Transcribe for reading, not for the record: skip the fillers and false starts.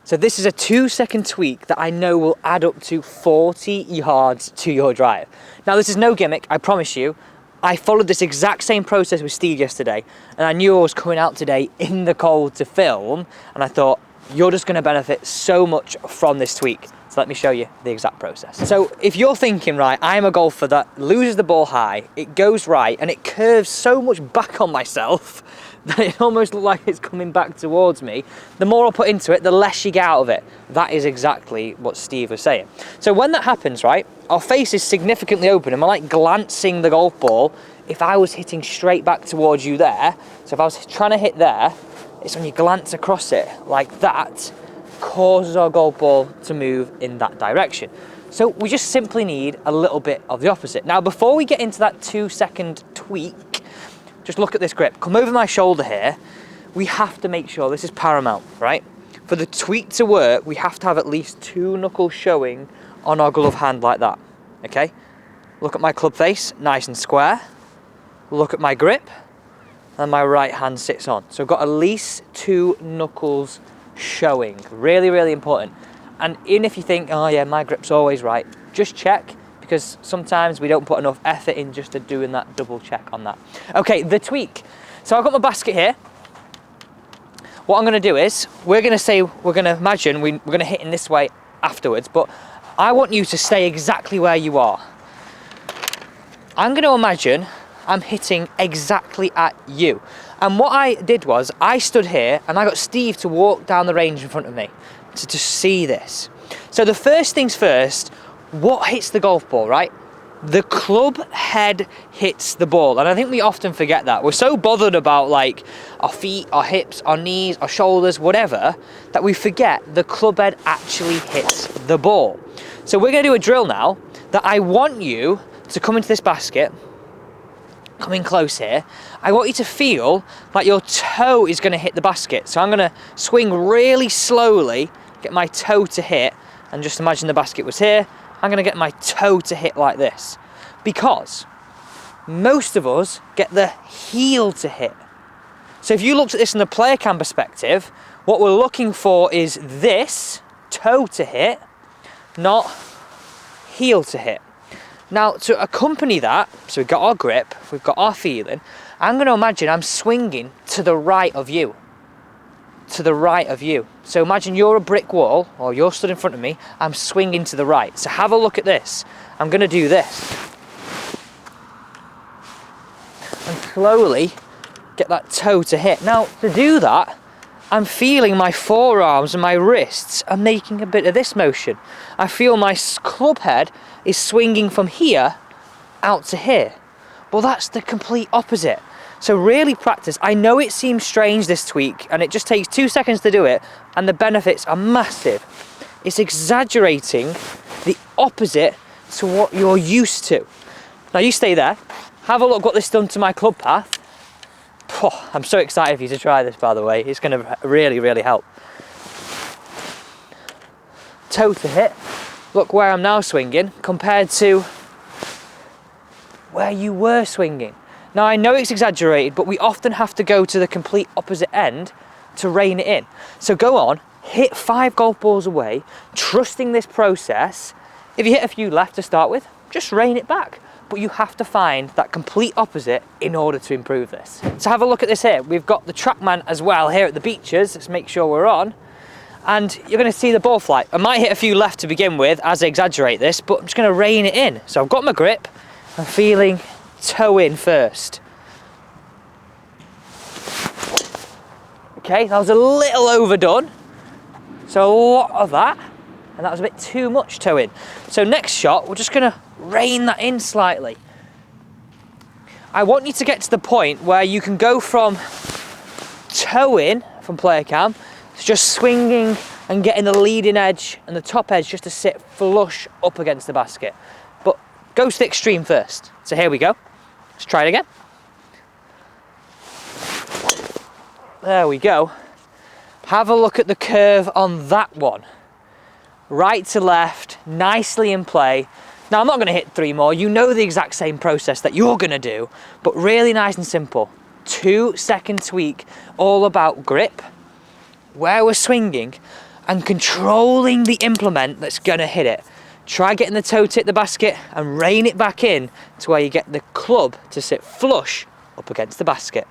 So this is a 2-second tweak that I know will add up to 40 yards to your drive. Now this is no gimmick, I promise you. I followed this exact same process with Steve yesterday, and I knew I was coming out today in the cold to film, and I thought, you're just gonna benefit so much from this tweak. So let me show you the exact process. So if you're thinking, right, I'm a golfer that loses the ball high, it goes right, and it curves so much back on myself that it almost looks like it's coming back towards me, the more I put into it, the less you get out of it. That is exactly what Steve was saying. So when that happens, right, our face is significantly open and we're like glancing the golf ball. If I was hitting straight back towards you there, so if I was trying to hit there, it's when you glance across it like that, causes our golf ball to move in that direction. So we just simply need a little bit of the opposite. Now, before we get into that 2-second tweak, just look at this grip. Come over my shoulder here. We have to make sure, this is paramount, right? For the tweak to work, we have to have at least 2 knuckles showing on our glove hand like that, okay? Look at my club face, nice and square. Look at my grip, and my right hand sits on. So I've got at least 2 knuckles showing. Really, really important. And even if you think, oh yeah, my grip's always right, just check, because sometimes we don't put enough effort in just to doing that double check on that. Okay, the tweak. So I've got my basket here. What I'm gonna do is, we're gonna imagine we're gonna hit in this way afterwards, but I want you to stay exactly where you are. I'm gonna imagine I'm hitting exactly at you. And what I did was, I stood here and I got Steve to walk down the range in front of me to see this. So the first things first, what hits the golf ball, right? The club head hits the ball. And I think we often forget that. We're so bothered about like our feet, our hips, our knees, our shoulders, whatever, that we forget the club head actually hits the ball. So we're gonna do a drill now that I want you to come into this basket, come in close here. I want you to feel like your toe is gonna hit the basket. So I'm gonna swing really slowly, get my toe to hit, and just imagine the basket was here. I'm gonna get my toe to hit like this, because most of us get the heel to hit. So if you looked at this from the player cam perspective, what we're looking for is this toe to hit, not heel to hit. Now, to accompany that, so we've got our grip, we've got our feeling, I'm going to imagine I'm swinging to the right of you. To the right of you. So imagine you're a brick wall, or you're stood in front of me, I'm swinging to the right. So have a look at this. I'm going to do this. And slowly get that toe to hit. Now, to do that, I'm feeling my forearms and my wrists are making a bit of this motion. I feel my club head is swinging from here out to here. Well, that's the complete opposite. So really practice. I know it seems strange, this tweak, and it just takes 2 seconds to do it, and the benefits are massive. It's exaggerating the opposite to what you're used to. Now you stay there. Have a look what this done to my club path. Oh, I'm so excited for you to try this, by the way. It's going to really, really help. Toe to hit. Look where I'm now swinging compared to where you were swinging. Now, I know it's exaggerated, but we often have to go to the complete opposite end to rein it in. So go on, hit 5 golf balls away, trusting this process. If you hit a few left to start with, just rein it back. But you have to find that complete opposite in order to improve this. So have a look at this here. We've got the TrackMan as well here at the beaches. Let's make sure we're on. And you're gonna see the ball flight. I might hit a few left to begin with as I exaggerate this, but I'm just gonna rein it in. So I've got my grip, I'm feeling toe in first. Okay, that was a little overdone. So a lot of that, and that was a bit too much toe in. So next shot, we're just gonna rein that in slightly. I want you to get to the point where you can go from toe in from player cam to just swinging and getting the leading edge and the top edge just to sit flush up against the basket. But go to the extreme first. So here we go. Let's try it again. There we go. Have a look at the curve on that one. Right to left, nicely in play. Now, I'm not going to hit 3 more. You know the exact same process that you're going to do, but really nice and simple. 2-second tweak, all about grip, where we're swinging, and controlling the implement that's going to hit it. Try getting the toe to hit the basket and rein it back in to where you get the club to sit flush up against the basket.